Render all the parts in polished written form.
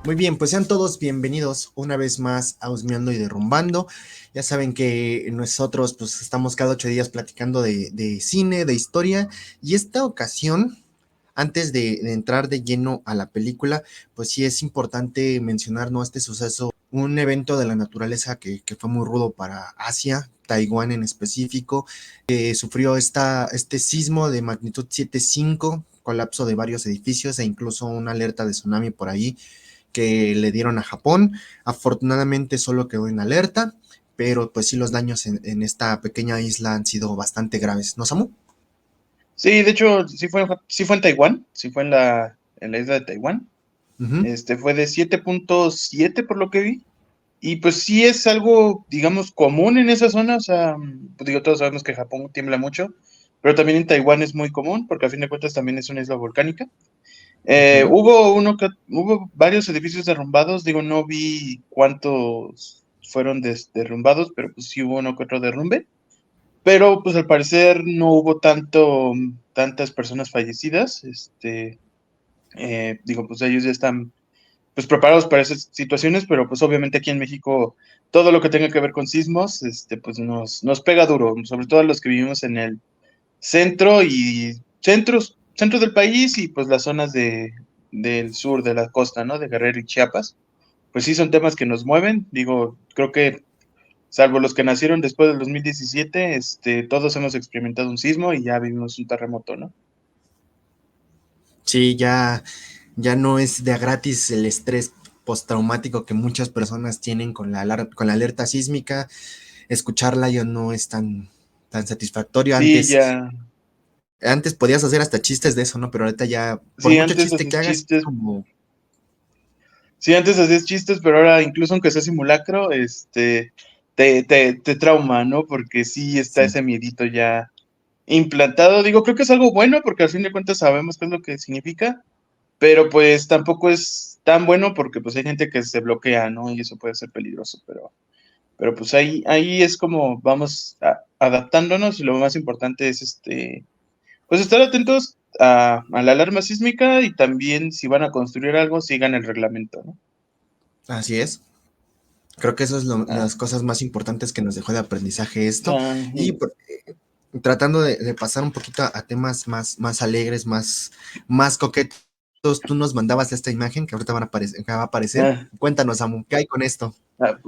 Muy bien, pues sean todos bienvenidos una vez más a Husmeando y Derrumbando. Ya saben que nosotros pues estamos cada 8 días platicando de cine, de historia, y esta ocasión, antes de entrar de lleno a la película, pues sí es importante mencionar, ¿no?, este suceso, un evento de la naturaleza que fue muy rudo para Asia, Taiwán en específico, que sufrió este sismo de magnitud 7.5, colapso de varios edificios e incluso una alerta de tsunami por ahí que le dieron a Japón. Afortunadamente solo quedó en alerta, pero pues sí los daños en esta pequeña isla han sido bastante graves, ¿no, Samu? Sí, de hecho, sí fue en Taiwán, sí fue en la isla de Taiwán. Ujú. Fue de 7.7 por lo que vi. Y pues sí es algo, digamos, común en esa zona. O sea, pues digo, todos sabemos que Japón tiembla mucho, pero también en Taiwán es muy común, porque a fin de cuentas también es una isla volcánica. Ujú. Hubo varios edificios derrumbados. Digo, no vi cuántos fueron derrumbados, pero pues sí hubo uno que otro derrumbe. Pero pues al parecer no hubo tantas personas fallecidas. Digo, pues ellos ya están pues preparados para esas situaciones, pero pues obviamente aquí en México todo lo que tenga que ver con sismos, pues nos pega duro, sobre todo a los que vivimos en el centro y centro del país y pues las zonas del sur de la costa, ¿no? De Guerrero y Chiapas. Pues sí son temas que nos mueven. Digo, creo que salvo los que nacieron después del 2017, todos hemos experimentado un sismo y ya vivimos un terremoto, ¿no? Sí, ya no es de a gratis el estrés postraumático que muchas personas tienen con con la alerta sísmica. Escucharla ya no es tan satisfactorio. Sí, Antes, ya. antes podías hacer hasta chistes de eso, ¿no? Pero ahorita ya, por Sí, mucho antes chiste hacías que hagas, chistes. como... Sí, antes hacías chistes, pero ahora incluso aunque sea simulacro, te trauma, ¿no? Porque sí está Sí. ese miedito ya implantado. Digo, creo que es algo bueno porque al fin de cuentas sabemos qué es lo que significa, pero pues tampoco es tan bueno porque pues hay gente que se bloquea, ¿no? Y eso puede ser peligroso, pero pues ahí es como vamos adaptándonos y lo más importante es pues estar atentos a la alarma sísmica y también si van a construir algo, sigan el reglamento, ¿no? Así es. Creo que eso es Ah, las cosas más importantes que nos dejó de aprendizaje esto. Y y- tratando de pasar un poquito a temas más alegres, más coquetos, tú nos mandabas esta imagen que ahorita que va a aparecer. ah, Cuéntanos, Samu, ¿qué hay con esto?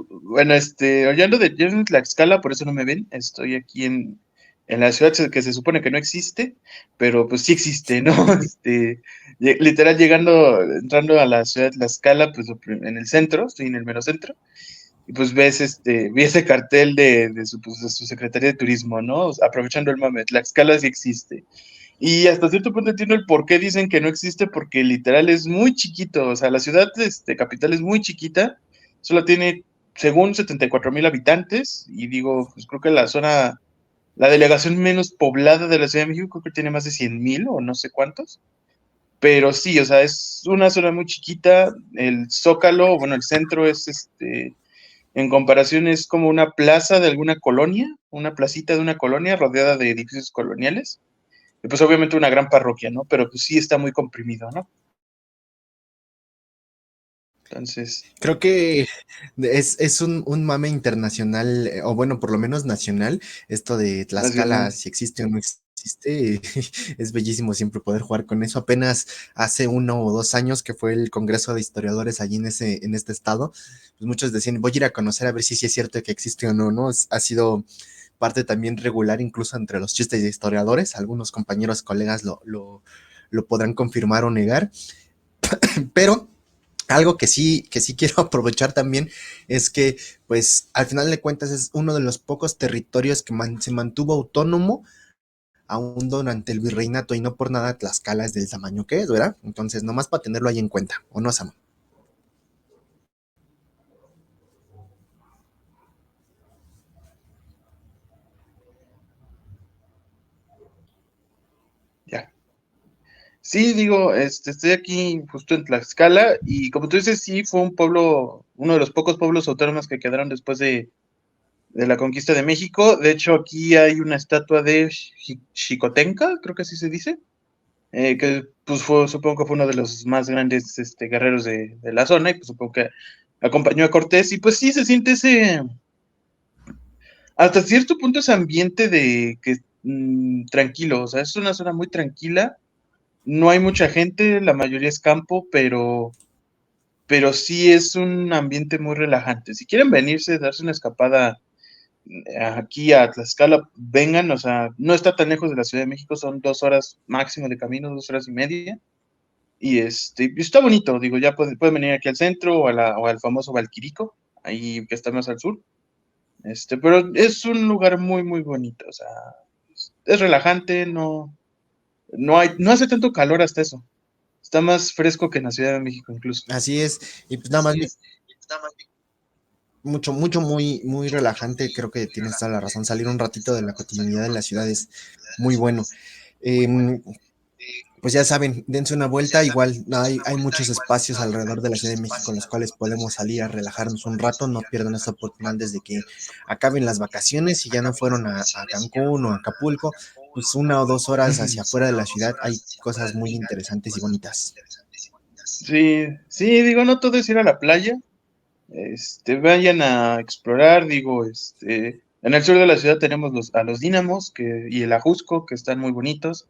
bueno, yo en Tlaxcala, por eso no me ven. Estoy aquí en la ciudad que se supone que no existe, pero pues sí existe, ¿no? Literal entrando a la ciudad de Tlaxcala, pues en el centro, estoy en el mero centro. Y pues vi ese cartel de su Secretaría de Turismo, ¿no? O sea, aprovechando el mame, Tlaxcala sí existe. Y hasta cierto punto entiendo el por qué dicen que no existe, porque literal es muy chiquito. O sea, la ciudad capital es muy chiquita, solo tiene, según 74,000 habitantes, y digo, pues creo que la delegación menos poblada de la Ciudad de México, creo que tiene más de 100,000 o no sé cuántos. Pero sí, o sea, es una zona muy chiquita. El Zócalo, bueno, el centro en comparación es como una plaza de alguna colonia, una placita de una colonia rodeada de edificios coloniales. Y pues obviamente una gran parroquia, ¿no? Pero pues sí está muy comprimido, ¿no? Entonces, Creo que es un mame internacional, o bueno, por lo menos nacional, esto de Tlaxcala, nacional. si existe o no existe. Es bellísimo siempre poder jugar con eso. Apenas hace 1 o 2 años que fue el Congreso de Historiadores allí en este estado, pues muchos decían, voy a ir a conocer a ver si sí es cierto que existe o no, ¿no? Ha sido parte también regular incluso entre los chistes de historiadores. Algunos compañeros, colegas lo podrán confirmar o negar, pero algo que sí quiero aprovechar también es que, pues, al final de cuentas es uno de los pocos territorios que se mantuvo autónomo aún durante el virreinato, y no por nada Tlaxcala es del tamaño que es, ¿verdad? Entonces, nomás para tenerlo ahí en cuenta, ¿o no, Sam? Ya. Sí, digo, estoy aquí justo en Tlaxcala y como tú dices, sí fue un pueblo, uno de los pocos pueblos autónomos que quedaron después de la conquista de México. De hecho, aquí hay una estatua de Xicotenca, creo que así se dice. que pues supongo que fue uno de los más grandes guerreros de la zona, y pues supongo que acompañó a Cortés, y pues sí se siente hasta cierto punto ese ambiente de que tranquilo, o sea, es una zona muy tranquila, no hay mucha gente, la mayoría es campo, pero sí es un ambiente muy relajante. Si quieren venirse, darse una escapada aquí a Tlaxcala, vengan, o sea, no está tan lejos de la Ciudad de México, son 2 horas máximo de camino, 2 horas y media. Y está bonito, digo, ya pueden venir aquí al centro o al famoso Valquirico, ahí que está más al sur. Pero es un lugar muy, muy bonito, o sea, es relajante, no hace tanto calor hasta eso. Está más fresco que en la Ciudad de México incluso. Así es, y pues nada más, mucho, mucho, muy, muy relajante, creo que tienes toda la razón, salir un ratito de la cotidianidad de la ciudad es muy bueno. Em, pues ya saben, dense una vuelta, igual hay muchos espacios alrededor de la Ciudad de México en los cuales podemos salir a relajarnos un rato, no pierdan esta oportunidad desde que acaben las vacaciones, si ya no fueron a Cancún o a Acapulco, pues 1 o 2 horas hacia afuera de la ciudad hay cosas muy interesantes y bonitas. Sí, sí, digo, no todo es ir a la playa, vayan a explorar, digo, en el sur de la ciudad tenemos a los Dínamos y el Ajusco, que están muy bonitos,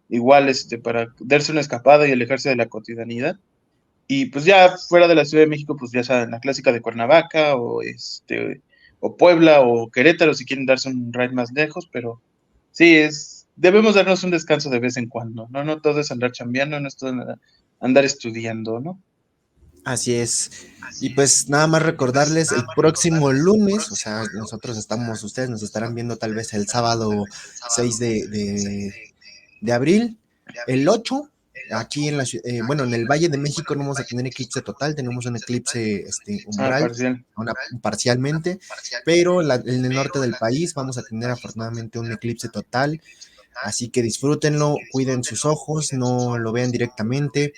igual, para darse una escapada y alejarse de la cotidianidad. Y pues ya fuera de la Ciudad de México, pues ya saben, la clásica de Cuernavaca o Puebla o Querétaro si quieren darse un ride más lejos, pero sí, debemos darnos un descanso de vez en cuando, ¿no? No todo es andar chambeando, no es todo andar estudiando, ¿no? Así es. Y pues nada más recordarles, el próximo lunes, o sea, ustedes nos estarán viendo tal vez el sábado 6 de abril, el 8 aquí bueno, en el Valle de México no vamos a tener eclipse total, tenemos un eclipse Ah, umbral, parcial. parcialmente, pero en el norte del país vamos a tener afortunadamente un eclipse total. Así que disfrútenlo, cuiden sus ojos, no lo vean directamente,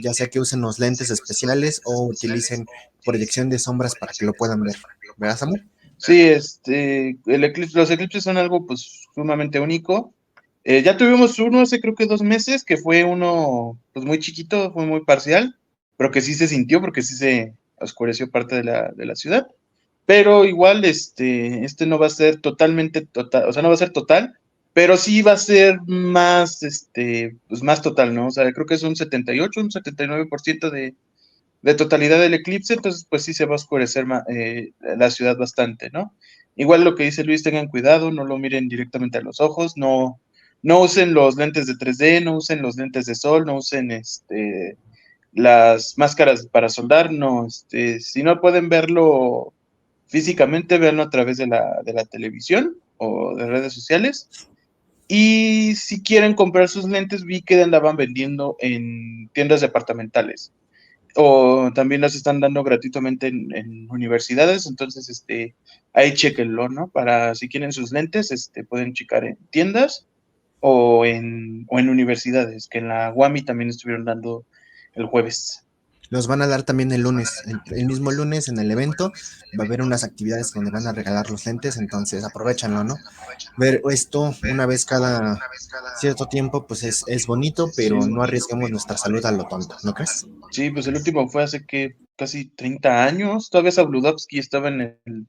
ya sea que usen los lentes especiales o utilicen proyección de sombras para que lo puedan ver. ¿Verdad, Samu? Sí, los eclipses son algo pues sumamente único. Ya tuvimos uno hace creo que 2 meses, que fue uno pues muy chiquito, fue muy parcial, pero que sí se sintió porque sí se oscureció parte de la ciudad. Pero igual, no va a ser totalmente total, o sea, no va a ser total, pero sí va a ser más, pues más total, ¿no? O sea, creo que es un 78, un 79% de totalidad del eclipse, entonces pues sí se va a oscurecer la ciudad bastante, ¿no? Igual lo que dice Luis, tengan cuidado, no lo miren directamente a los ojos, no usen los lentes de 3D, no usen los lentes de sol, no usen las máscaras para soldar, no, si no pueden verlo físicamente, véanlo a través de la televisión o de redes sociales. Y si quieren comprar sus lentes, vi que andaban vendiendo en tiendas departamentales o también las están dando gratuitamente en universidades, entonces ahí chequenlo, ¿no? Para si quieren sus lentes, pueden checar en tiendas o en universidades, que en la UAMI también estuvieron dando el jueves. Los van a dar también el lunes, el mismo lunes en el evento, va a haber unas actividades donde van a regalar los lentes, entonces aprovechanlo, ¿no? Ver esto una vez cada cierto tiempo, pues es bonito, pero Sí, no arriesguemos nuestra salud a lo tonto, ¿no crees? sí, pues el último fue hace que casi 30 años, todavía Sabludovsky estaba en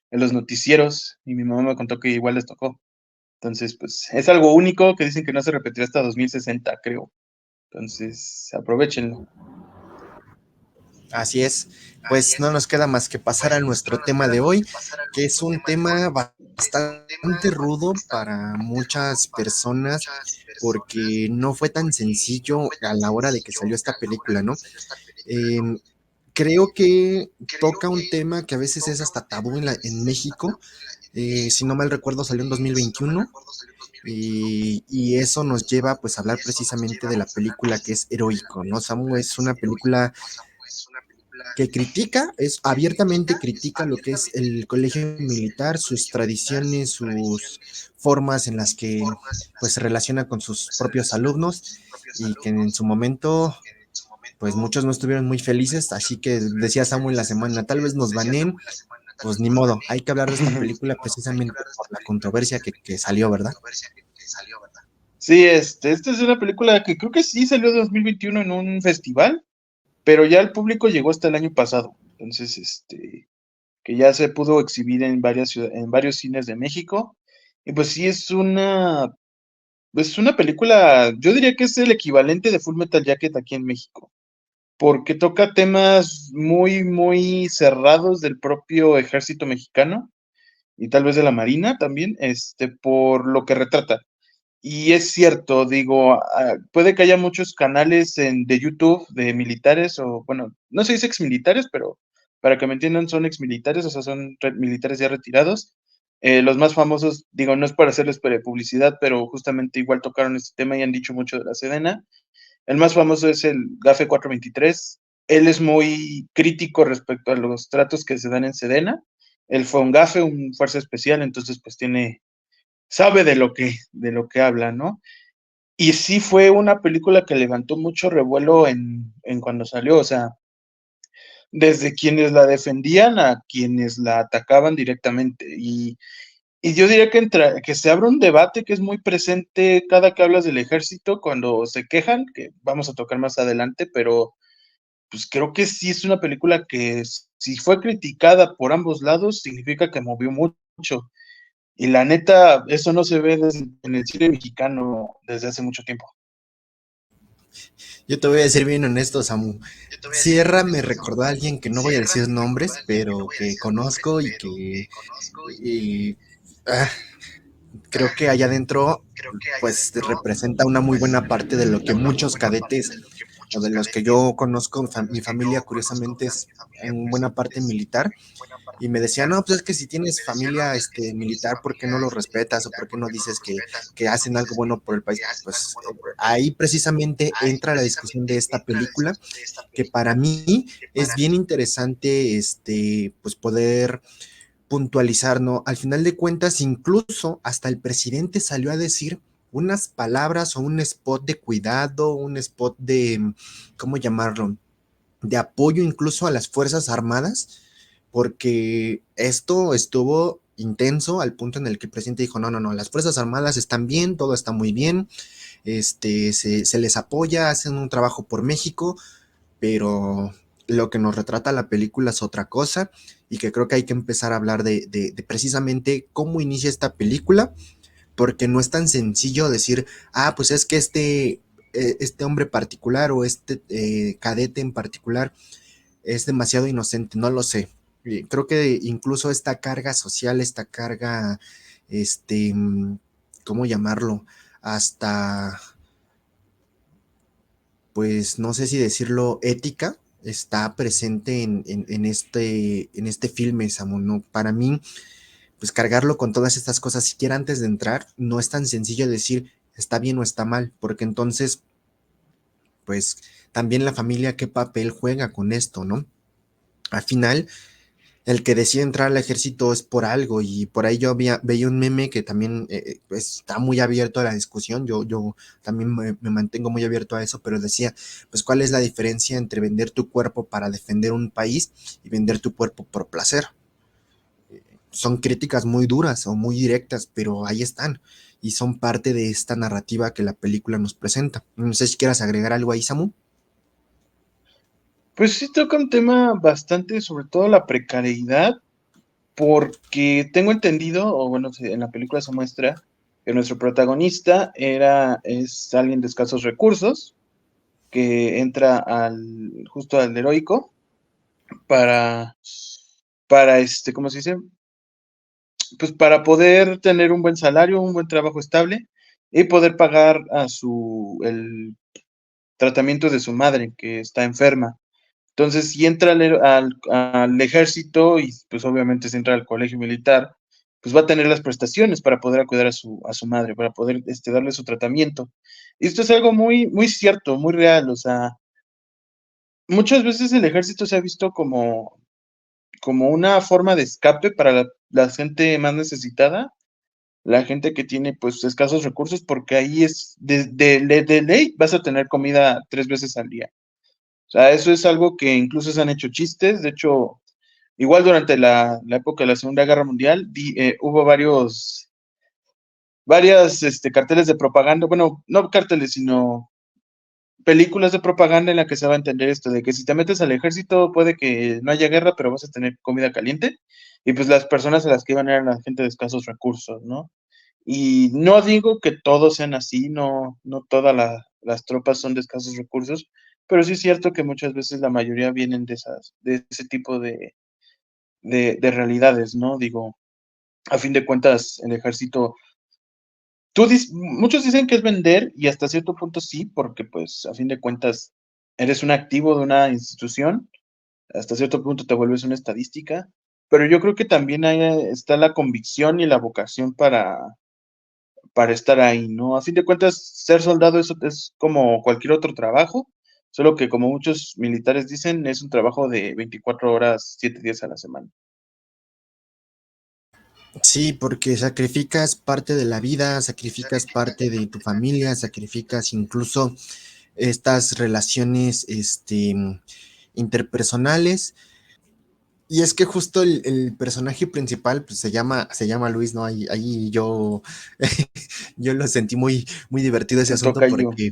los noticieros y mi mamá me contó que igual les tocó. Entonces, pues es algo único que dicen que no se repetirá hasta 2060, creo. Entonces, aprovechenlo. Así es, pues no nos queda más que pasar a nuestro tema de hoy, que es un tema bastante rudo para muchas personas porque no fue tan sencillo a la hora de que salió esta película, ¿no? Eh, Creo que toca un tema que a veces es hasta tabú en México. Si no mal recuerdo, salió en 2021 y eso nos lleva pues a hablar precisamente de la película que es Heroico, ¿no? Samu, es una película que critica, es abiertamente critica lo que es el colegio militar, sus tradiciones, sus formas en las que pues se relaciona con sus propios alumnos y que en su momento pues muchos no estuvieron muy felices, así que decía Samuel la semana, tal vez nos banen, pues ni modo, hay que hablar de esta película precisamente por la controversia que salió, ¿verdad? Sí, esta es una película que creo que sí salió en 2021 en un festival, pero ya el público llegó hasta el año pasado. Entonces, que ya se pudo exhibir en en varios cines de México. Y pues sí, es una película, yo diría que es el equivalente de Full Metal Jacket aquí en México, porque toca temas muy, muy cerrados del propio ejército mexicano y tal vez de la Marina también, por lo que retrata. Y es cierto, digo, puede que haya muchos canales de YouTube de militares, o bueno, no se dice exmilitares, pero para que me entiendan, son exmilitares, o sea, son militares ya retirados. Los más famosos, digo, no es para hacerles publicidad, pero justamente igual tocaron este tema y han dicho mucho de la Sedena. El más famoso es el GAFE 423. Él es muy crítico respecto a los tratos que se dan en Sedena. Él fue un GAFE, un fuerza especial, entonces pues sabe de lo que habla, ¿no? Y sí fue una película que levantó mucho revuelo en cuando salió, o sea, desde quienes la defendían a quienes la atacaban directamente. Y yo diría que se abre un debate que es muy presente cada que hablas del ejército, cuando se quejan, que vamos a tocar más adelante, pero pues creo que sí es una película que si fue criticada por ambos lados, significa que movió mucho. Y la neta, eso no se ve en el cine mexicano desde hace mucho tiempo. Yo te voy a decir bien honesto, Samu. Sierra me recordó a alguien que no voy a decir nombres, pero que conozco y que y, ah, creo que allá adentro pues representa una muy buena parte de lo que muchos cadetes o de los que yo conozco, mi familia curiosamente es en buena parte militar y me decía, no, pues es que si tienes familia militar, ¿por qué no lo respetas o por qué no dices que hacen algo bueno por el país? Pues ahí precisamente entra la discusión de esta película, que para mí es bien interesante pues poder puntualizar, ¿no? Al final de cuentas, incluso hasta el presidente salió a decir unas palabras o un spot de cuidado, un spot de, ¿cómo llamarlo? De apoyo incluso a las Fuerzas Armadas, porque esto estuvo intenso al punto en el que el presidente dijo, no, no, no, las Fuerzas Armadas están bien, todo está muy bien, se les apoya, hacen un trabajo por México, pero lo que nos retrata la película es otra cosa y que creo que hay que empezar a hablar de precisamente cómo inicia esta película, porque no es tan sencillo decir, ah, pues es que este hombre particular o cadete en particular es demasiado inocente, no lo sé. Creo que incluso esta carga social, esta carga, este, ¿cómo llamarlo? Hasta pues no sé si decirlo, ética, está presente en este filme, Samu, ¿no? Para mí, pues cargarlo con todas estas cosas, siquiera antes de entrar, no es tan sencillo decir está bien o está mal, porque entonces, pues también la familia, ¿qué papel juega con esto, no? Al final, el que decide entrar al ejército es por algo y por ahí yo veía un meme que también pues, está muy abierto a la discusión, yo también me mantengo muy abierto a eso, pero decía, pues cuál es la diferencia entre vender tu cuerpo para defender un país y vender tu cuerpo por placer. Son críticas muy duras o muy directas, pero ahí están y son parte de esta narrativa que la película nos presenta. No sé si quieras agregar algo ahí, Samu. Pues sí toca un tema bastante, sobre todo la precariedad, porque tengo entendido, o bueno, en la película se muestra que nuestro protagonista es alguien de escasos recursos, que entra justo al heroico para, ¿cómo se dice? Pues para poder tener un buen salario, un buen trabajo estable y poder pagar el tratamiento de su madre que está enferma. Entonces, si entra al ejército y pues obviamente si entra al colegio militar, pues va a tener las prestaciones para poder acudir a su madre, para poder darle su tratamiento. Y esto es algo muy, muy cierto, muy real. O sea, muchas veces el ejército se ha visto como una forma de escape para la gente más necesitada, la gente que tiene pues escasos recursos, porque ahí es de ley vas a tener comida 3 veces al día. O sea, eso es algo que incluso se han hecho chistes. De hecho, igual durante la época de la Segunda Guerra Mundial, hubo varias carteles de propaganda, bueno, no carteles, sino películas de propaganda en la que se va a entender esto de que si te metes al ejército puede que no haya guerra, pero vas a tener comida caliente. Y pues las personas a las que iban eran la gente de escasos recursos, ¿no? Y no digo que todos sean así, no todas las tropas son de escasos recursos, pero sí es cierto que muchas veces la mayoría vienen de ese tipo de realidades, ¿no? Digo, a fin de cuentas, el ejército, muchos dicen que es vender y hasta cierto punto sí, porque pues a fin de cuentas eres un activo de una institución, hasta cierto punto te vuelves una estadística, pero yo creo que también ahí está la convicción y la vocación para estar ahí, ¿no? A fin de cuentas, ser soldado es como cualquier otro trabajo, solo que como muchos militares dicen, es un trabajo de 24 horas, 7 días a la semana. Sí, porque sacrificas parte de la vida, sacrificas parte de tu familia, sacrificas incluso estas relaciones, interpersonales. Y es que justo el personaje principal pues, se llama Luis, ¿no? Ahí yo, yo lo sentí muy, muy divertido ese El asunto tocayo. porque,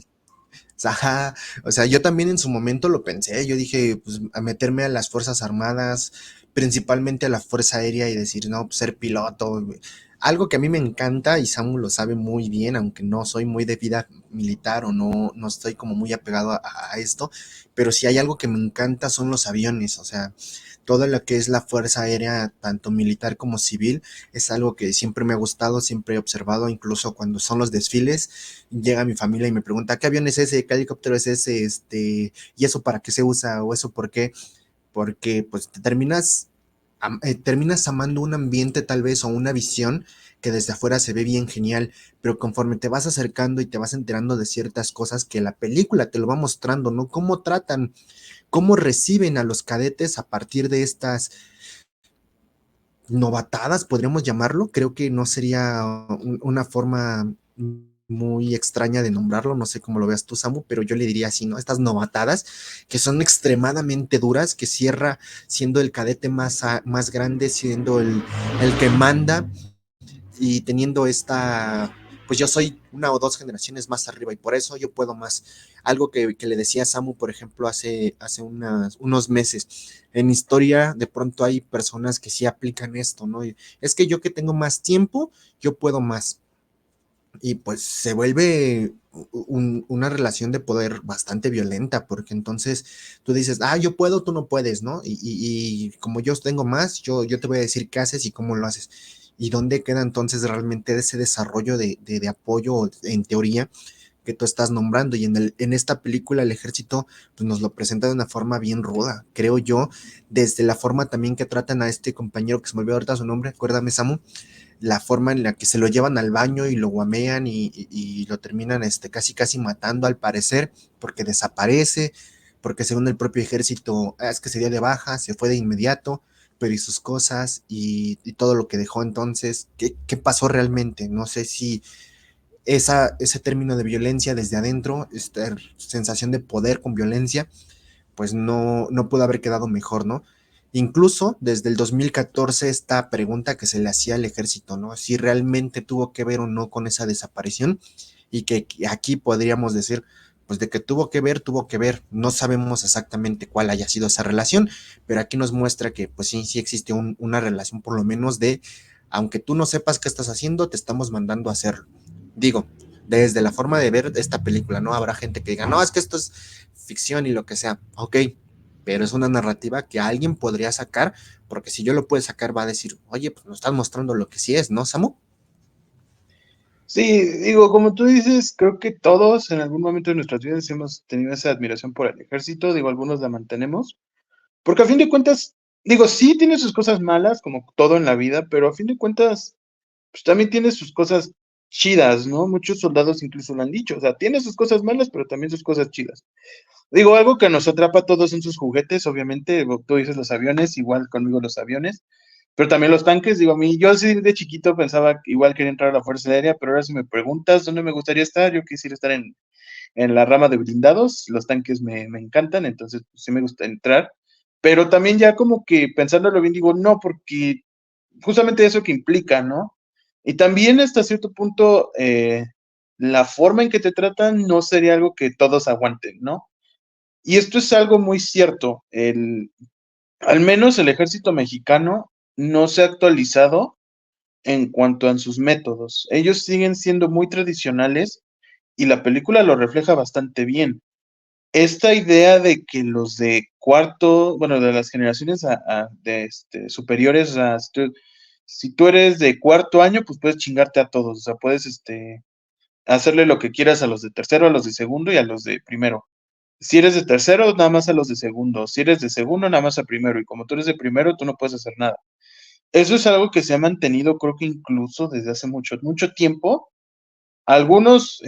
ajá, o sea, yo también en su momento lo pensé, yo dije, pues a meterme a las Fuerzas Armadas, principalmente a la Fuerza Aérea y decir, no, pues, ser piloto, algo que a mí me encanta y Samu lo sabe muy bien, aunque no soy muy de vida militar o no estoy como muy apegado a esto, pero si hay algo que me encanta son los aviones, o sea, todo lo que es la Fuerza Aérea, tanto militar como civil, es algo que siempre me ha gustado, siempre he observado, incluso cuando son los desfiles, llega mi familia y me pregunta, ¿qué avión es ese? ¿Qué helicóptero es ese? ¿Y eso para qué se usa? ¿O eso por qué? Porque pues te terminas amando un ambiente tal vez o una visión que desde afuera se ve bien genial, pero conforme te vas acercando y te vas enterando de ciertas cosas que la película te lo va mostrando, ¿no? Cómo tratan, cómo reciben a los cadetes a partir de estas novatadas, podríamos llamarlo. Creo que no sería una forma muy extraña de nombrarlo, no sé cómo lo veas tú, Samu, pero yo le diría así, ¿no? Estas novatadas que son extremadamente duras, que cierra siendo el cadete más grande, siendo el que manda y teniendo esta, pues yo soy una o dos generaciones más arriba y por eso yo puedo más. Algo que le decía a Samu, por ejemplo, hace unos meses. En historia, de pronto hay personas que sí aplican esto, ¿no? Y es que yo que tengo más tiempo, yo puedo más. Y pues se vuelve una relación de poder bastante violenta, porque entonces tú dices, ah, yo puedo, tú no puedes, ¿no? Y como yo tengo más, yo te voy a decir qué haces y cómo lo haces. ¿Y dónde queda entonces realmente ese desarrollo de apoyo en teoría que tú estás nombrando? Y en esta película el ejército pues, nos lo presenta de una forma bien ruda, creo yo, desde la forma también que tratan a este compañero que se me olvidó ahorita su nombre, acuérdame Samu, la forma en la que se lo llevan al baño y lo guamean y lo terminan casi casi matando al parecer porque desaparece, porque según el propio ejército es que se dio de baja, se fue de inmediato, pero y sus cosas y todo lo que dejó entonces, ¿qué pasó realmente? No sé si ese término de violencia desde adentro, esta sensación de poder con violencia, pues no pudo haber quedado mejor, ¿no? Incluso desde el 2014 esta pregunta que se le hacía al ejército, ¿no? Si realmente tuvo que ver o no con esa desaparición y que aquí podríamos decir, pues de que tuvo que ver, no sabemos exactamente cuál haya sido esa relación, pero aquí nos muestra que pues sí existe una relación por lo menos de, aunque tú no sepas qué estás haciendo, te estamos mandando a hacerlo. Digo, desde la forma de ver esta película, ¿no? Habrá gente que diga, no, es que esto es ficción y lo que sea, ok, pero es una narrativa que alguien podría sacar, porque si yo lo puedo sacar va a decir, oye, pues nos están mostrando lo que sí es, ¿no, Samu? Sí, digo, como tú dices, creo que todos en algún momento de nuestras vidas hemos tenido esa admiración por el ejército, digo, algunos la mantenemos, porque a fin de cuentas, digo, sí tiene sus cosas malas, como todo en la vida, pero a fin de cuentas, pues también tiene sus cosas chidas, ¿no? Muchos soldados incluso lo han dicho, o sea, tiene sus cosas malas, pero también sus cosas chidas. Digo, algo que nos atrapa a todos son sus juguetes, obviamente, tú dices los aviones, igual conmigo los aviones, pero también los tanques, digo, a mí, yo sí de chiquito pensaba que igual quería entrar a la Fuerza Aérea, pero ahora si me preguntas dónde me gustaría estar, yo quisiera estar en la rama de blindados, los tanques me encantan, entonces pues, sí me gusta entrar, pero también ya como que pensándolo bien digo, no, porque justamente eso que implica, ¿no? Y también hasta cierto punto, la forma en que te tratan no sería algo que todos aguanten, ¿no? Y esto es algo muy cierto. Al menos el ejército mexicano no se ha actualizado en cuanto a sus métodos. Ellos siguen siendo muy tradicionales y la película lo refleja bastante bien. Esta idea de que los de cuarto, bueno, de las generaciones superiores, si tú eres de cuarto año, pues puedes chingarte a todos, o sea, puedes hacerle lo que quieras a los de tercero, a los de segundo y a los de primero. Si eres de tercero, nada más a los de segundo. Si eres de segundo, nada más a primero. Y como tú eres de primero, tú no puedes hacer nada. Eso es algo que se ha mantenido, creo que incluso desde hace mucho, mucho tiempo. Algunos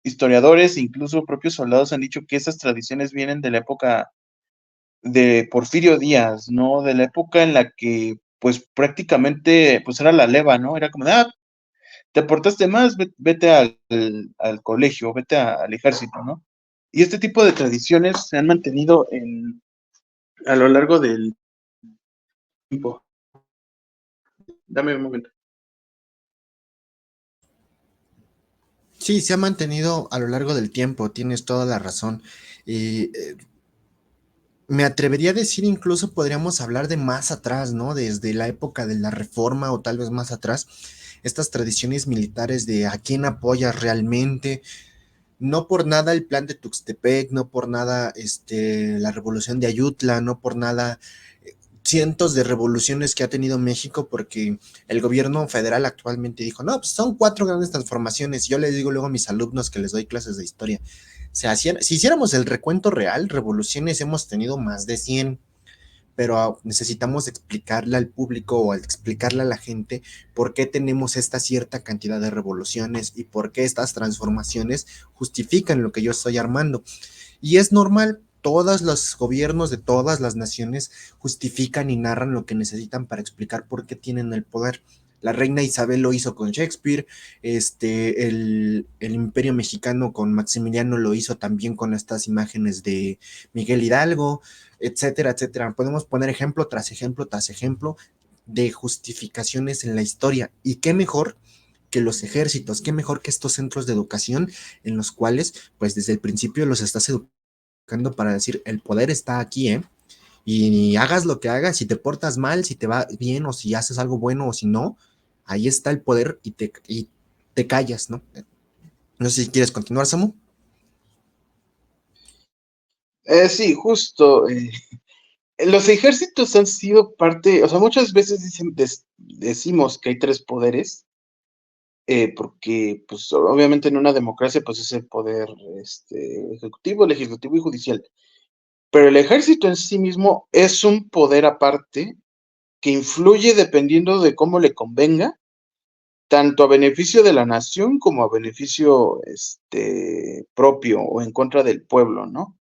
historiadores, incluso propios soldados, han dicho que esas tradiciones vienen de la época de Porfirio Díaz, ¿no? De la época en la que, pues prácticamente, pues era la leva, ¿no? Era como, te portaste más, vete al colegio, vete al ejército, ¿no? Y este tipo de tradiciones se han mantenido a lo largo del tiempo. Dame un momento. Sí, se ha mantenido a lo largo del tiempo, tienes toda la razón. Y me atrevería a decir, incluso podríamos hablar de más atrás, ¿no? Desde la época de la Reforma o tal vez más atrás, estas tradiciones militares de a quién apoyas realmente. No por nada el plan de Tuxtepec, no por nada la revolución de Ayutla, no por nada cientos de revoluciones que ha tenido México, porque el gobierno federal actualmente dijo, no, pues son 4 grandes transformaciones. Yo les digo luego a mis alumnos que les doy clases de historia, si hiciéramos el recuento real, revoluciones hemos tenido más de 100, pero necesitamos explicarle al público o explicarle a la gente por qué tenemos esta cierta cantidad de revoluciones y por qué estas transformaciones justifican lo que yo estoy armando. Y es normal, todos los gobiernos de todas las naciones justifican y narran lo que necesitan para explicar por qué tienen el poder. La reina Isabel lo hizo con Shakespeare, el imperio mexicano con Maximiliano lo hizo también con estas imágenes de Miguel Hidalgo, etcétera, etcétera. Podemos poner ejemplo tras ejemplo tras ejemplo de justificaciones en la historia. Y qué mejor que los ejércitos, qué mejor que estos centros de educación en los cuales, pues desde el principio los estás educando para decir, el poder está aquí, ¿eh? Y hagas lo que hagas, si te portas mal, si te va bien o si haces algo bueno o si no, ahí está el poder y te callas, ¿no? No sé si quieres continuar, Samu. Sí, justo. Los ejércitos han sido parte, o sea, muchas veces decimos que hay tres poderes, porque, pues, obviamente en una democracia, pues es el poder ejecutivo, legislativo y judicial. Pero el ejército en sí mismo es un poder aparte que influye dependiendo de cómo le convenga, tanto a beneficio de la nación como a beneficio propio o en contra del pueblo, ¿no?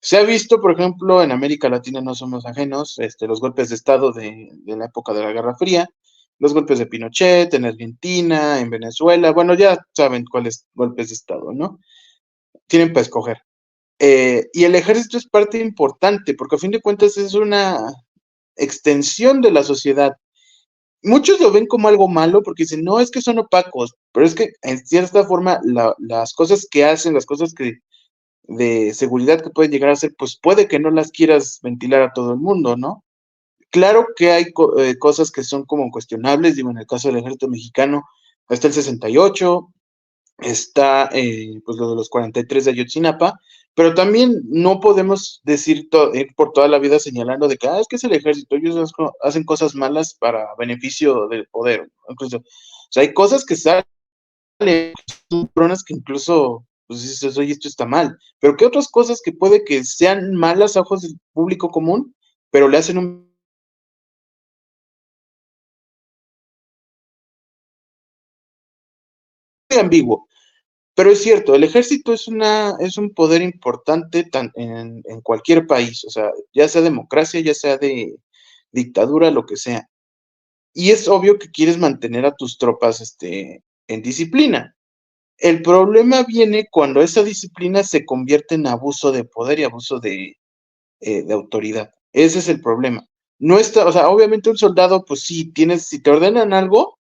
Se ha visto, por ejemplo, en América Latina no somos ajenos, los golpes de Estado de la época de la Guerra Fría, los golpes de Pinochet en Argentina, en Venezuela, bueno, ya saben cuáles golpes de Estado, ¿no? Tienen para escoger. Y el ejército es parte importante, porque a fin de cuentas es una extensión de la sociedad. Muchos lo ven como algo malo porque dicen, no, es que son opacos, pero es que en cierta forma las cosas que hacen, las cosas que de seguridad que pueden llegar a ser, pues puede que no las quieras ventilar a todo el mundo, ¿no? Claro que hay cosas que son como cuestionables, digo, en el caso del ejército mexicano, está el 68, está pues lo de los 43 de Ayotzinapa, pero también no podemos decir ir por toda la vida señalando de que, es que es el ejército, ellos hacen cosas malas para beneficio del poder, incluso, o sea, hay cosas que salen que incluso, pues dices, oye, esto está mal, pero ¿qué otras cosas que puede que sean malas a ojos del público común, pero le hacen un ambiguo? Pero es cierto, el ejército es un poder importante en cualquier país, o sea, ya sea democracia, ya sea de dictadura, lo que sea. Y es obvio que quieres mantener a tus tropas en disciplina. El problema viene cuando esa disciplina se convierte en abuso de poder y abuso de autoridad. Ese es el problema. No está, o sea, obviamente un soldado, pues sí, si te ordenan algo,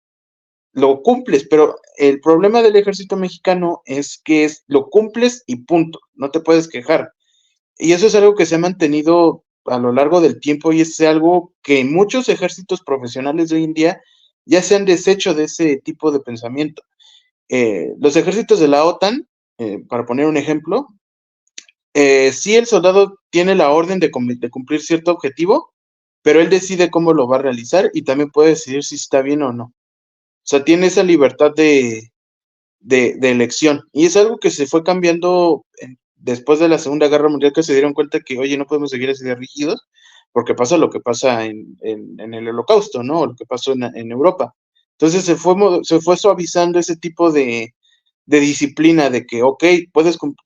lo cumples, pero el problema del ejército mexicano es que lo cumples y punto, no te puedes quejar. Y eso es algo que se ha mantenido a lo largo del tiempo y es algo que muchos ejércitos profesionales de hoy en día ya se han deshecho de ese tipo de pensamiento. Los ejércitos de la OTAN, para poner un ejemplo, sí el soldado tiene la orden de cumplir cierto objetivo, pero él decide cómo lo va a realizar y también puede decidir si está bien o no. O sea, tiene esa libertad de elección. Y es algo que se fue cambiando después de la Segunda Guerra Mundial, que se dieron cuenta que, oye, no podemos seguir así de rígidos, porque pasa lo que pasa en el Holocausto, ¿no? O lo que pasó en Europa. Entonces se fue suavizando ese tipo de disciplina, de que, ok,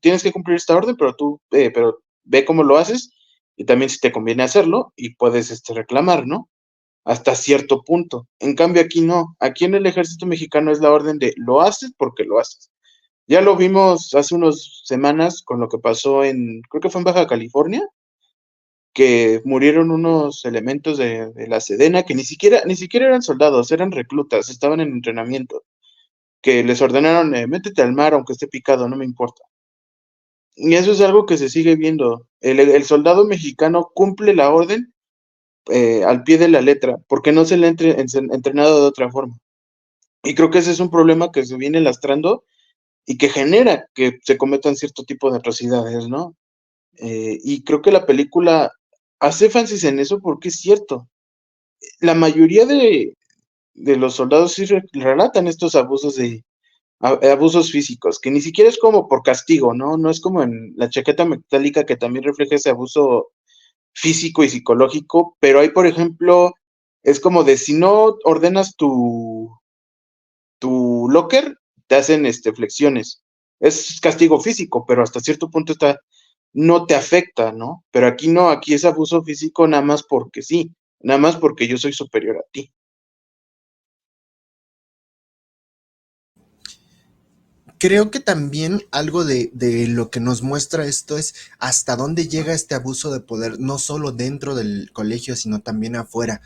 tienes que cumplir esta orden, pero ve cómo lo haces, y también si te conviene hacerlo, y puedes reclamar, ¿no? Hasta cierto punto. En cambio, aquí no. Aquí en el ejército mexicano es la orden de lo haces porque lo haces. Ya lo vimos hace unas semanas con lo que pasó creo que fue en Baja California, que murieron unos elementos de la Sedena que ni siquiera eran soldados, eran reclutas, estaban en entrenamiento, que les ordenaron, métete al mar aunque esté picado, no me importa. Y eso es algo que se sigue viendo. El soldado mexicano cumple la orden al pie de la letra, porque no se le ha entrenado de otra forma. Y creo que ese es un problema que se viene lastrando y que genera que se cometan cierto tipo de atrocidades, ¿no? Y creo que la película hace énfasis en eso porque es cierto. La mayoría de los soldados sí relatan estos abusos abusos físicos, que ni siquiera es como por castigo, ¿no? No es como en La Chaqueta Metálica, que también refleja ese abuso físico y psicológico, pero hay, por ejemplo, es como de si no ordenas tu locker, te hacen flexiones. Es castigo físico, pero hasta cierto punto no te afecta, ¿no? Pero aquí no, aquí es abuso físico nada más porque sí, nada más porque yo soy superior a ti. Creo que también algo de lo que nos muestra esto es hasta dónde llega este abuso de poder, no solo dentro del colegio, sino también afuera,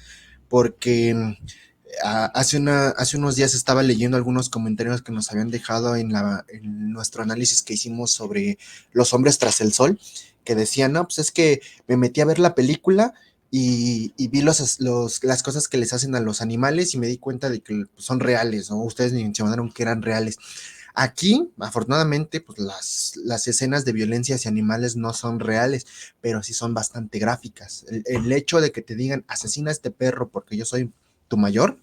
porque hace unos días estaba leyendo algunos comentarios que nos habían dejado en nuestro análisis que hicimos sobre Los hombres tras el sol, que decían, no, pues es que me metí a ver la película y vi las cosas que les hacen a los animales y me di cuenta de que son reales, ¿no? Ustedes me mencionaron que eran reales. Aquí, afortunadamente, pues las escenas de violencia hacia animales no son reales, pero sí son bastante gráficas. El hecho de que te digan, asesina a este perro porque yo soy tu mayor,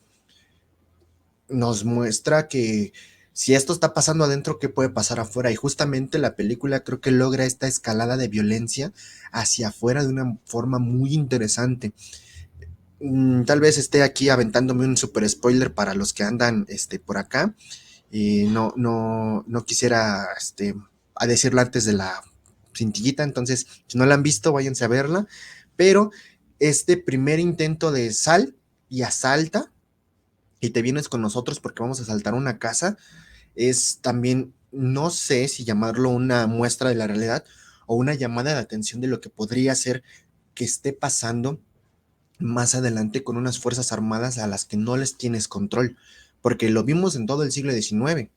nos muestra que si esto está pasando adentro, ¿qué puede pasar afuera? Y justamente la película creo que logra esta escalada de violencia hacia afuera de una forma muy interesante. Tal vez esté aquí aventándome un super spoiler para los que andan por acá, y no quisiera a decirlo antes de la cintillita, entonces si no la han visto, váyanse a verla, pero este primer intento de sal y asalta y te vienes con nosotros porque vamos a asaltar una casa, es también, no sé si llamarlo una muestra de la realidad o una llamada de atención de lo que podría ser que esté pasando más adelante con unas fuerzas armadas a las que no les tienes control, porque lo vimos en todo el siglo XIX.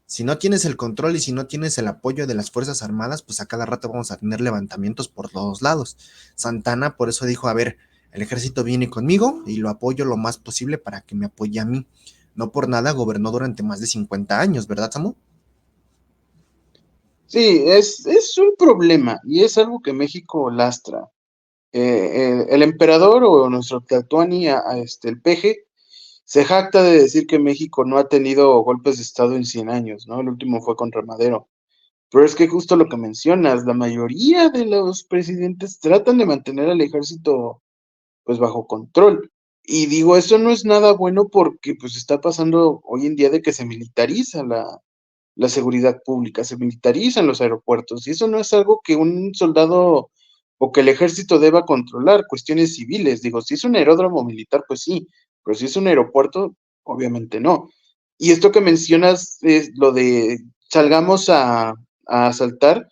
Si no tienes el control y si no tienes el apoyo de las Fuerzas Armadas, pues a cada rato vamos a tener levantamientos por todos lados. Santana por eso dijo, a ver, el ejército viene conmigo y lo apoyo lo más posible para que me apoye a mí. No por nada gobernó durante más de 50 años, ¿verdad, Samu? Sí, es un problema y es algo que México lastra. El emperador o nuestro Tlatuani, el peje, se jacta de decir que México no ha tenido golpes de estado en 100 años, ¿no? El último fue contra Madero. Pero es que justo lo que mencionas, la mayoría de los presidentes tratan de mantener al ejército pues bajo control. Y digo, eso no es nada bueno porque pues está pasando hoy en día de que se militariza la seguridad pública, se militarizan los aeropuertos y eso no es algo que un soldado o que el ejército deba controlar, cuestiones civiles. Digo, si es un aeródromo militar, pues sí, pero si es un aeropuerto, obviamente no. Y esto que mencionas es lo de salgamos a asaltar,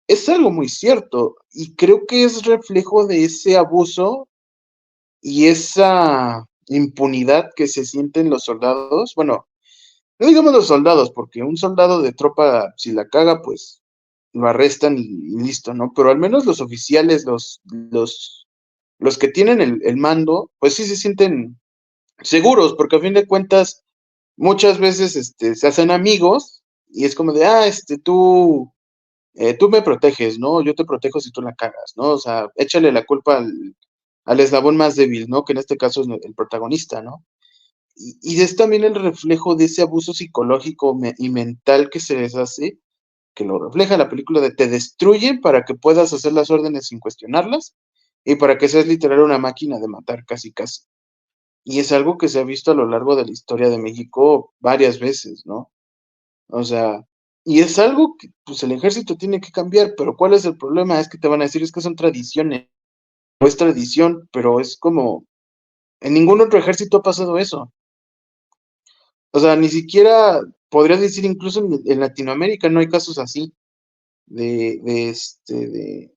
es algo muy cierto y creo que es reflejo de ese abuso y esa impunidad que se sienten los soldados, bueno, no digamos los soldados, porque un soldado de tropa, si la caga, pues lo arrestan y listo, ¿no? Pero al menos los oficiales, los que tienen el mando, pues sí se sienten seguros, porque a fin de cuentas, muchas veces se hacen amigos y es como de, tú me proteges, ¿no? Yo te protejo si tú la cagas, ¿no? O sea, échale la culpa al eslabón más débil, ¿no? Que en este caso es el protagonista, ¿no? Y es también el reflejo de ese abuso psicológico y mental que se les hace, que lo refleja la película de te destruyen para que puedas hacer las órdenes sin cuestionarlas y para que seas literal una máquina de matar casi casi. Y es algo que se ha visto a lo largo de la historia de México varias veces, ¿no? O sea, y es algo que pues el ejército tiene que cambiar, pero ¿cuál es el problema? Es que te van a decir es que son tradiciones, no es tradición, pero es como, en ningún otro ejército ha pasado eso. O sea, ni siquiera podría decir incluso en Latinoamérica no hay casos así de, de este, de,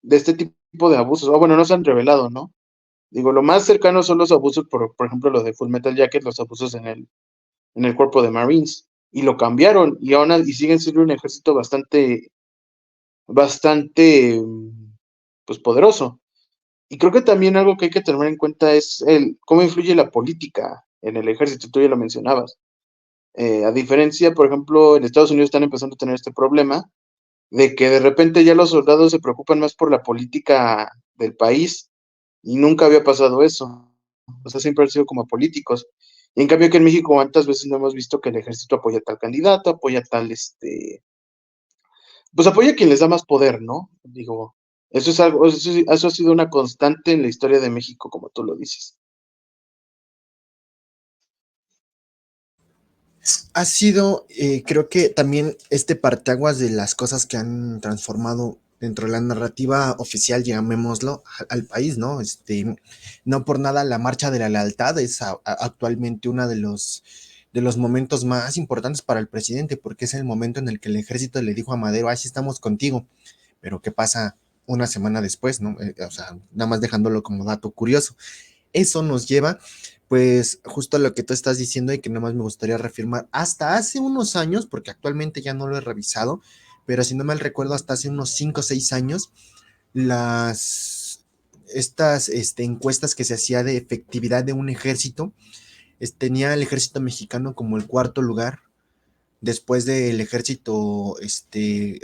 de este tipo de abusos. O bueno, no se han revelado, ¿no? Digo, lo más cercano son los abusos, por ejemplo, lo de Full Metal Jacket, los abusos en el cuerpo de Marines. Y lo cambiaron y aún y siguen siendo un ejército bastante, pues poderoso. Y creo que también algo que hay que tener en cuenta es cómo influye la política en el ejército, tú ya lo mencionabas. A diferencia, por ejemplo, en Estados Unidos están empezando a tener este problema de que de repente ya los soldados se preocupan más por la política del país y nunca había pasado eso. O sea, siempre han sido como políticos. Y en cambio que en México cuántas veces no hemos visto que el ejército apoya a tal candidato, apoya a tal, pues apoya a quien les da más poder, ¿no? Digo, eso es algo, eso ha sido una constante en la historia de México, como tú lo dices. Ha sido, creo que también este parteaguas de las cosas que han transformado dentro de la narrativa oficial, llamémoslo, al país, ¿no? No por nada la Marcha de la Lealtad es actualmente uno de los momentos más importantes para el presidente, porque es el momento en el que el ejército le dijo a Madero, así estamos contigo, pero ¿qué pasa una semana después, ¿no? O sea, nada más dejándolo como dato curioso. Eso nos lleva, pues, justo a lo que tú estás diciendo y que nada más me gustaría reafirmar. Hasta hace unos años, porque actualmente ya no lo he revisado, pero si no mal recuerdo, hasta hace unos 5 o 6 años, las estas encuestas que se hacía de efectividad de un ejército, tenía el ejército mexicano como el cuarto lugar, después del ejército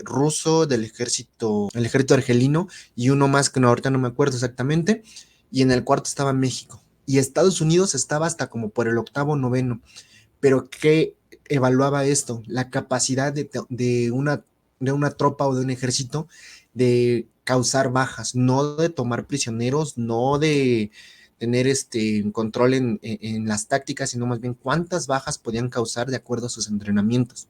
ruso, el ejército argelino y uno más que no, ahorita no me acuerdo exactamente, y en el cuarto estaba México. Y Estados Unidos estaba hasta como por el octavo, noveno. Pero ¿qué evaluaba esto? La capacidad de una tropa o de un ejército de causar bajas, no de tomar prisioneros, no de tener control en las tácticas, sino más bien cuántas bajas podían causar de acuerdo a sus entrenamientos.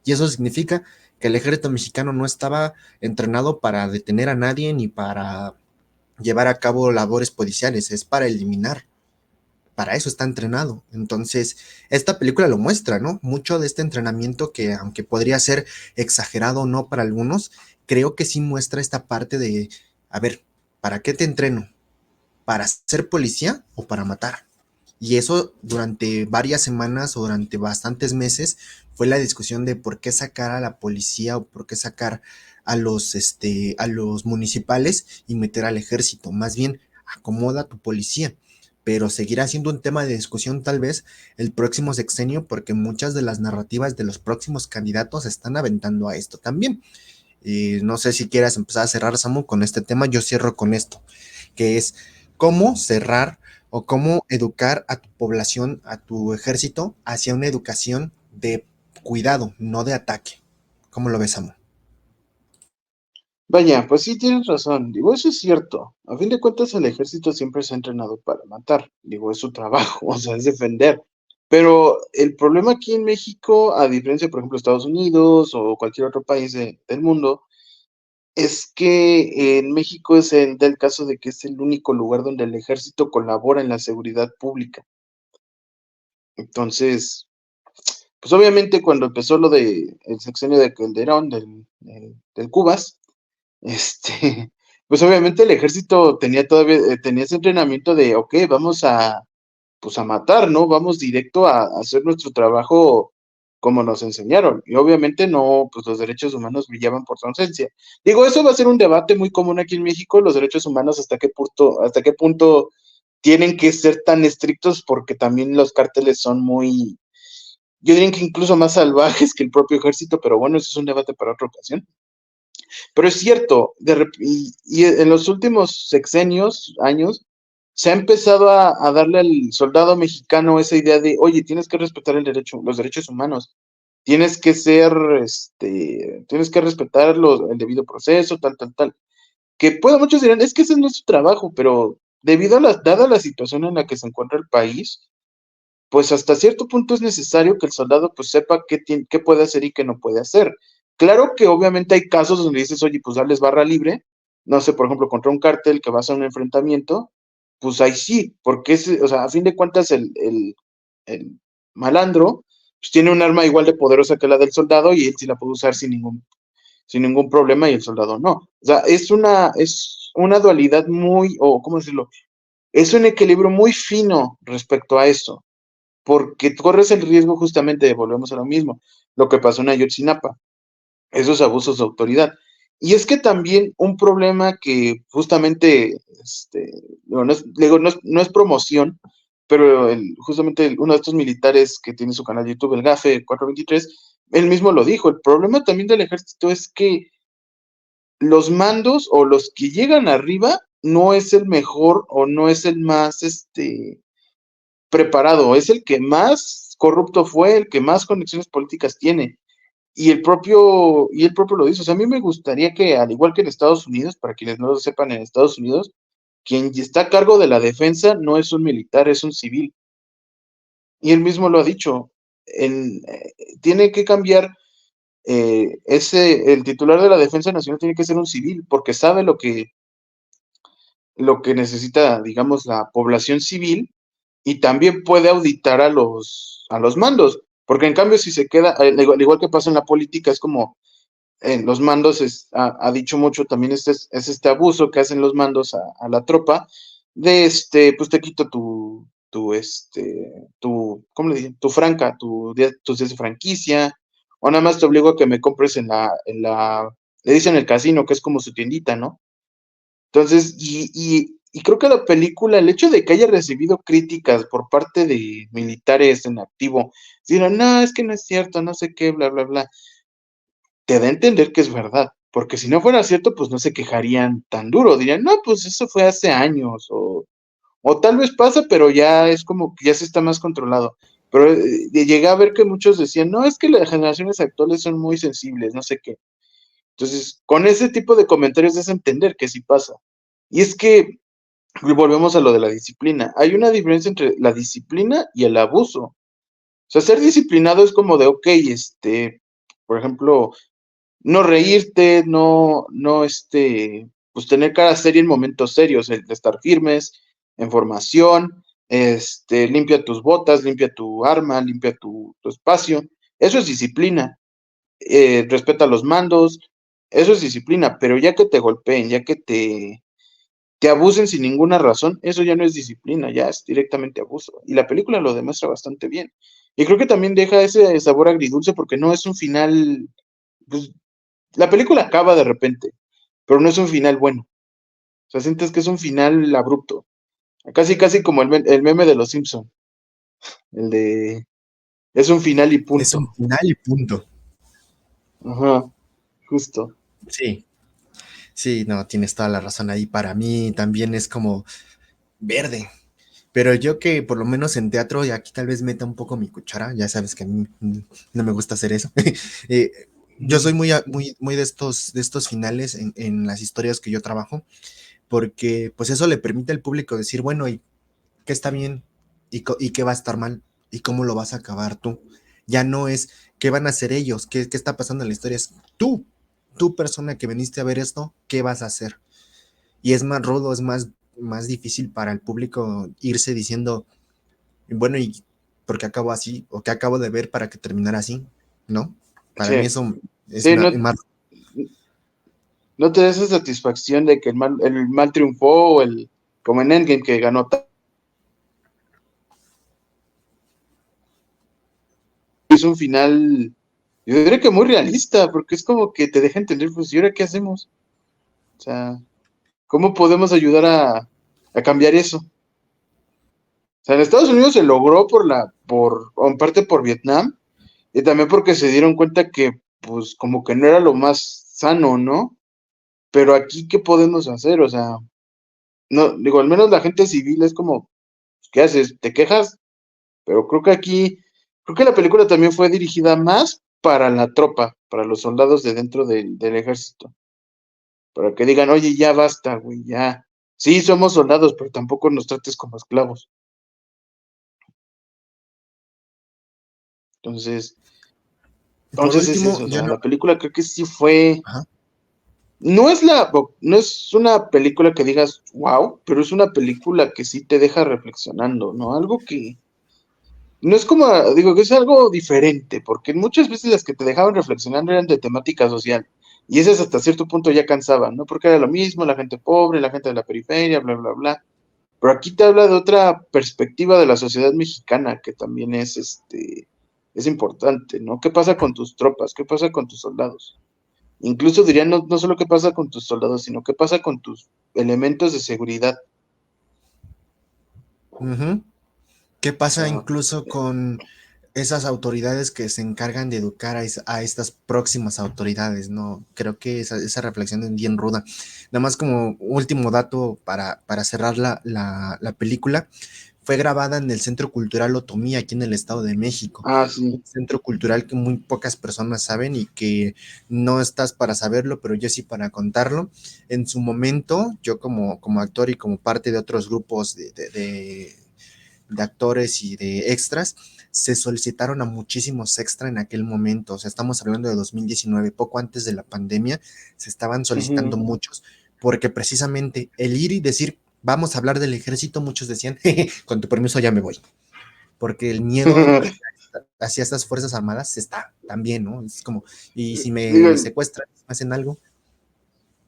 Y eso significa que el ejército mexicano no estaba entrenado para detener a nadie ni para llevar a cabo labores policiales, es para eliminar. Para eso está entrenado. Entonces, esta película lo muestra, ¿no? Mucho de este entrenamiento que, aunque podría ser exagerado o no para algunos, creo que sí muestra esta parte de, a ver, ¿para qué te entreno? ¿Para ser policía o para matar? Y eso durante varias semanas o durante bastantes meses fue la discusión de por qué sacar a la policía o por qué sacar a los municipales y meter al ejército. Más bien, acomoda a tu policía. Pero seguirá siendo un tema de discusión tal vez el próximo sexenio porque muchas de las narrativas de los próximos candidatos están aventando a esto también. Y no sé si quieras empezar a cerrar, Samu, con este tema. Yo cierro con esto, que es cómo cerrar o cómo educar a tu población, a tu ejército, hacia una educación de cuidado, no de ataque. ¿Cómo lo ves, Samu? Vaya, pues sí tienes razón. Digo, eso es cierto. A fin de cuentas, el ejército siempre se ha entrenado para matar. Digo, es su trabajo, o sea, es defender. Pero el problema aquí en México, a diferencia, por ejemplo, Estados Unidos o cualquier otro país del mundo, es que en México es del caso de que es el único lugar donde el ejército colabora en la seguridad pública. Entonces, pues obviamente cuando empezó lo de el sexenio de Calderón, del Cubas, pues obviamente el ejército tenía todavía, tenía ese entrenamiento de, ok, pues a matar, ¿no? Vamos directo a hacer nuestro trabajo como nos enseñaron. Y obviamente no, pues los derechos humanos brillaban por su ausencia. Digo, eso va a ser un debate muy común aquí en México, los derechos humanos, hasta qué punto tienen que ser tan estrictos, porque también los cárteles son muy, yo diría que incluso más salvajes que el propio ejército, pero bueno, eso es un debate para otra ocasión. Pero es cierto, y en los últimos sexenios, años, se ha empezado a darle al soldado mexicano esa idea de, oye, tienes que respetar los derechos humanos, tienes que ser, tienes que respetar el debido proceso, tal, tal, tal. Que puede, muchos dirán, es que ese no es su trabajo, pero dada la situación en la que se encuentra el país, pues hasta cierto punto es necesario que el soldado pues sepa qué puede hacer y qué no puede hacer. Claro que obviamente hay casos donde dices, oye, pues darles barra libre, no sé, por ejemplo, contra un cártel que va a hacer un enfrentamiento, pues ahí sí, porque o sea, a fin de cuentas el malandro pues tiene un arma igual de poderosa que la del soldado y él sí la puede usar sin ningún problema y el soldado no. O sea, es una dualidad muy, o cómo decirlo, es un equilibrio muy fino respecto a eso, porque corres el riesgo justamente de, volvemos a lo mismo, lo que pasó en Ayotzinapa, esos abusos de autoridad. Y es que también un problema que justamente, no es promoción, pero justamente uno de estos militares que tiene su canal de YouTube, el GAFE 423, él mismo lo dijo, el problema también del ejército es que los mandos o los que llegan arriba no es el mejor o no es el más, preparado, es el que más corrupto fue, el que más conexiones políticas tiene. Y el propio lo dice. O sea, a mí me gustaría que, al igual que en Estados Unidos, para quienes no lo sepan, en Estados Unidos, quien está a cargo de la defensa no es un militar, es un civil. Y él mismo lo ha dicho. Tiene que cambiar el titular de la Defensa Nacional tiene que ser un civil, porque sabe lo que necesita, digamos, la población civil y también puede auditar a los mandos, porque en cambio si se queda, al igual que pasa en la política, es como en los mandos ha dicho mucho también es este abuso que hacen los mandos a la tropa de pues te quito ¿cómo le dicen? Tu franca, tus días de franquicia, o nada más te obligo a que me compres le dicen el casino, que es como su tiendita, ¿no? Entonces, y creo que la película, el hecho de que haya recibido críticas por parte de militares en activo, dirán, no, es que no es cierto, no sé qué, bla, bla, bla, te da a entender que es verdad, porque si no fuera cierto, pues no se quejarían tan duro, dirían, no, pues eso fue hace años, o tal vez pasa, pero ya es como que ya se está más controlado. Pero llegué a ver que muchos decían, no, es que las generaciones actuales son muy sensibles, no sé qué. Entonces, con ese tipo de comentarios es entender que sí pasa. Y es que y volvemos a lo de la disciplina. Hay una diferencia entre la disciplina y el abuso. O sea, ser disciplinado es como de, ok, por ejemplo, no reírte, pues tener cara seria en momentos serios, el de estar firmes, en formación, limpia tus botas, limpia tu arma, limpia tu espacio. Eso es disciplina. Respeta los mandos, eso es disciplina, pero ya que te golpeen, ya que te abusen sin ninguna razón, eso ya no es disciplina, ya es directamente abuso. Y la película lo demuestra bastante bien. Y creo que también deja ese sabor agridulce porque no es un final, pues la película acaba de repente, pero no es un final bueno. O sea, sientes que es un final abrupto. Casi, casi como el meme de los Simpson, el de es un final y Es un punto. final y punto. Ajá, justo. Sí, sí, no, tienes toda la razón ahí. Para mí también es como verde. Pero yo que por lo menos en teatro, y aquí tal vez meta un poco mi cuchara, ya sabes que a mí no me gusta hacer eso. eh, yo soy muy de estos finales en las historias que yo trabajo, porque pues eso le permite al público decir, bueno, ¿y qué está bien? ¿Y qué va a estar mal? ¿Y cómo lo vas a acabar tú? Ya no es qué van a hacer ellos, qué está pasando en la historia, es tú persona que viniste a ver esto, ¿qué vas a hacer? Y es más rudo, es más difícil para el público irse diciendo, bueno, ¿y por qué acabo así? ¿O qué acabo de ver para que terminara así? ¿No? Para mí Sí, eso es sí, más. no te da esa satisfacción de que el mal triunfó o como en Endgame que ganó. es un final, yo diría que muy realista, porque es como que te deja entender, pues, ¿y ahora qué hacemos? O sea, ¿cómo podemos ayudar a cambiar eso? O sea, en Estados Unidos se logró en parte por Vietnam, y también porque se dieron cuenta que, pues, como que no era lo más sano, ¿no? Pero aquí, ¿qué podemos hacer? O sea, no, digo, al menos la gente civil es como, ¿qué haces? ¿Te quejas? Pero creo que la película también fue dirigida más para la tropa, para los soldados de dentro del ejército. Para que digan, oye, ya basta, güey, ya. Sí, somos soldados, pero tampoco nos trates como esclavos. Entonces, Por entonces es último, eso. O ya sea, no. la película creo que sí fue. Ajá. No es una película que digas, wow, pero es una película que sí te deja reflexionando, ¿no? Algo que, no es como, digo, que es algo diferente, porque muchas veces las que te dejaban reflexionando eran de temática social, y esas hasta cierto punto ya cansaban, ¿no? Porque era lo mismo, la gente pobre, la gente de la periferia, bla, bla, bla. Pero aquí te habla de otra perspectiva de la sociedad mexicana, que también es importante, ¿no? ¿Qué pasa con tus tropas? ¿Qué pasa con tus soldados? Incluso diría no solo qué pasa con tus soldados, sino qué pasa con tus elementos de seguridad. Ujú. ¿Qué O pasa sea, incluso con esas autoridades que se encargan de educar a estas próximas autoridades? ¿No? Creo que esa reflexión es bien ruda. Nada más como último dato para cerrar la película, fue grabada en el Centro Cultural Otomí, aquí en el Estado de México. sí. Un centro cultural que muy pocas personas saben y que no estás para saberlo, pero yo sí para contarlo. En su momento, yo como actor y como parte de otros grupos de actores y de extras, se solicitaron a muchísimos extra en aquel momento, o sea, estamos hablando de 2019, poco antes de la pandemia, se estaban solicitando Ujú. muchos, porque precisamente el ir y decir, vamos a hablar del ejército, muchos decían, con tu permiso ya me voy, porque el miedo hacia estas Fuerzas Armadas está también, ¿no? Es como, y si Digo, me secuestran, me hacen algo.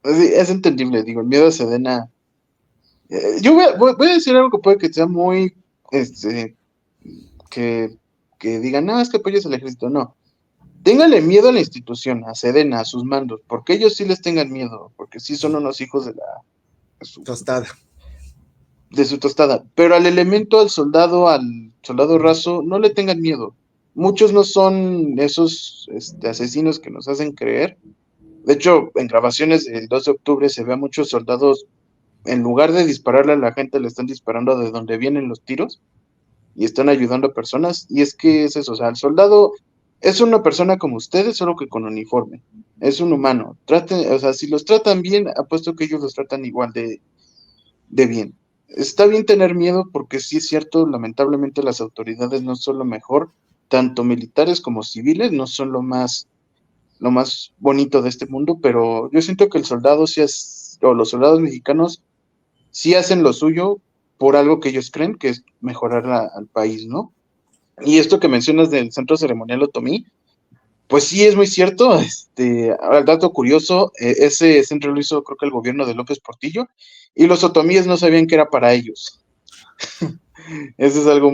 es entendible, digo, el miedo a Sedena. Yo voy a decir algo que puede que sea muy, este, que, que digan, no, es que apoyas al ejército. No, ténganle miedo a la institución, a Sedena, a sus mandos, porque ellos sí les tengan miedo, porque sí son unos hijos de su, Tostada. de su tostada. Pero al soldado raso, no le tengan miedo. Muchos no son esos asesinos que nos hacen creer. De hecho, en grabaciones del 2 de octubre se ve a muchos soldados, en lugar de dispararle a la gente, le están disparando de donde vienen los tiros y están ayudando a personas. Y es que es eso, o sea, el soldado es una persona como ustedes, solo que con uniforme. Es un humano. Traten, o sea, si los tratan bien, apuesto que ellos los tratan igual de bien. Está bien tener miedo porque sí es cierto, lamentablemente las autoridades no son lo mejor, tanto militares como civiles no son lo más bonito de este mundo, pero yo siento que el soldado sí es, o los soldados mexicanos sí hacen lo suyo por algo que ellos creen que es mejorar al país, ¿no? Y esto que mencionas del centro ceremonial Otomí, pues sí es muy cierto. Ahora, el dato curioso, ese centro lo hizo creo que el gobierno de López Portillo y los otomíes no sabían que era para ellos. Eso es algo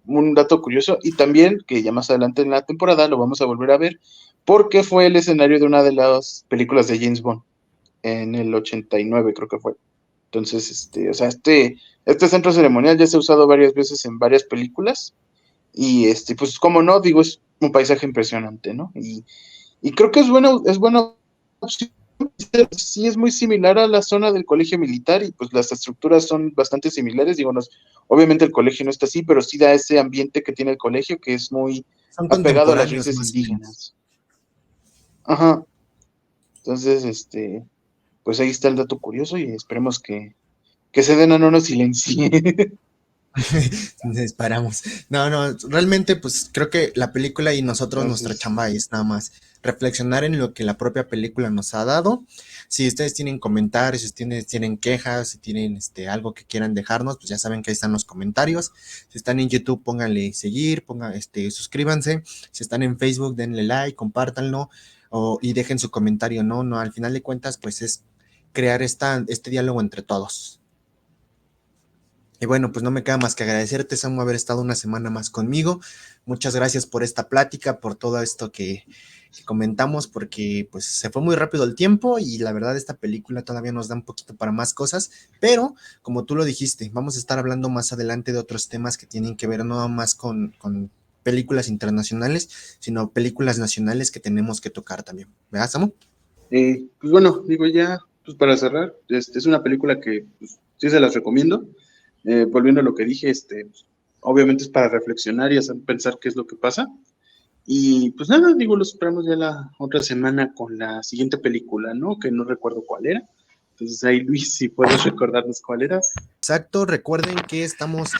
un dato curioso y también que ya más adelante en la temporada lo vamos a volver a ver porque fue el escenario de una de las películas de James Bond en el 89 creo que fue. Entonces, o sea, este centro ceremonial ya se ha usado varias veces en varias películas y pues como no, digo, es un paisaje impresionante, ¿no? Y creo que es buena opción. Sí, es muy similar a la zona del colegio militar y pues las estructuras son bastante similares. Digo, obviamente el colegio no está así, pero sí da ese ambiente que tiene el colegio que es muy Son apegado a las contemporáneos raíces más o menos. indígenas. Ajá. Entonces, pues ahí está el dato curioso y esperemos que Sedena no nos silencie. Disparamos. No, no, realmente pues creo que la película y nosotros nuestra Entonces, chamba es nada más reflexionar en lo que la propia película nos ha dado. Si ustedes tienen comentarios, si tienen quejas, si tienen algo que quieran dejarnos, pues ya saben que ahí están los comentarios. Si están en YouTube, pónganle seguir, suscríbanse. Si están en Facebook, denle like, compártanlo y dejen su comentario, ¿no? No, al final de cuentas, pues es crear este diálogo entre todos. Y bueno, pues no me queda más que agradecerte, Samu, haber estado una semana más conmigo. Muchas gracias por esta plática, por todo esto que comentamos, porque pues se fue muy rápido el tiempo y la verdad esta película todavía nos da un poquito para más cosas, pero como tú lo dijiste, vamos a estar hablando más adelante de otros temas que tienen que ver no más con películas internacionales, sino películas nacionales que tenemos que tocar también. ¿Verdad, Samu? Pues bueno, digo ya, pues para cerrar, es una película que pues, sí se las recomiendo. Volviendo a lo que dije, pues, obviamente es para reflexionar y hacer pensar qué es lo que pasa. Y pues nada, digo, los esperamos ya la otra semana con la siguiente película, ¿no? Que no recuerdo cuál era. Entonces ahí, Luis, si puedes recordarnos cuál era. Exacto, recuerden que estamos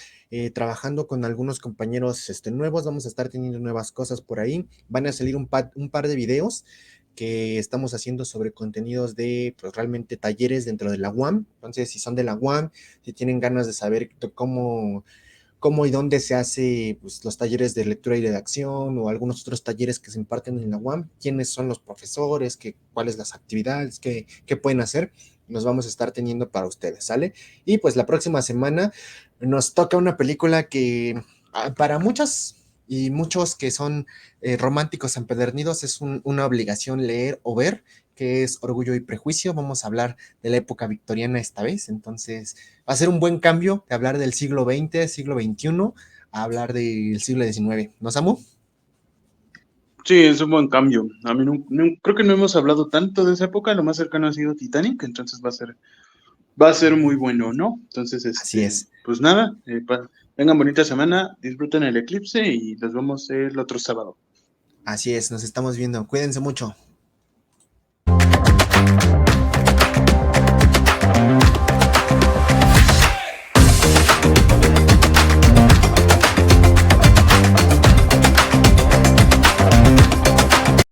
trabajando con algunos compañeros nuevos, vamos a estar teniendo nuevas cosas por ahí, van a salir un par de videos que estamos haciendo sobre contenidos de pues, realmente talleres dentro de la UAM, entonces si son de la UAM, si tienen ganas de saber cómo y dónde se hace pues, los talleres de lectura y redacción o algunos otros talleres que se imparten en la UAM, quiénes son los profesores, cuáles las actividades, qué pueden hacer, nos vamos a estar teniendo para ustedes, ¿sale? Y pues la próxima semana nos toca una película que para muchas y muchos que son románticos empedernidos es una obligación leer o ver, que es Orgullo y Prejuicio. Vamos a hablar de la época victoriana esta vez, entonces va a ser un buen cambio de hablar del siglo XX, siglo XXI, a hablar del siglo XIX. ¿Nos amo? Sí, es un buen cambio. A mí creo que no hemos hablado tanto de esa época, lo más cercano ha sido Titanic, entonces va a ser muy bueno, ¿no? Entonces, Así es, pues nada, tengan bonita semana, disfruten el eclipse y nos vemos el otro sábado. así es, nos estamos viendo. Cuídense mucho.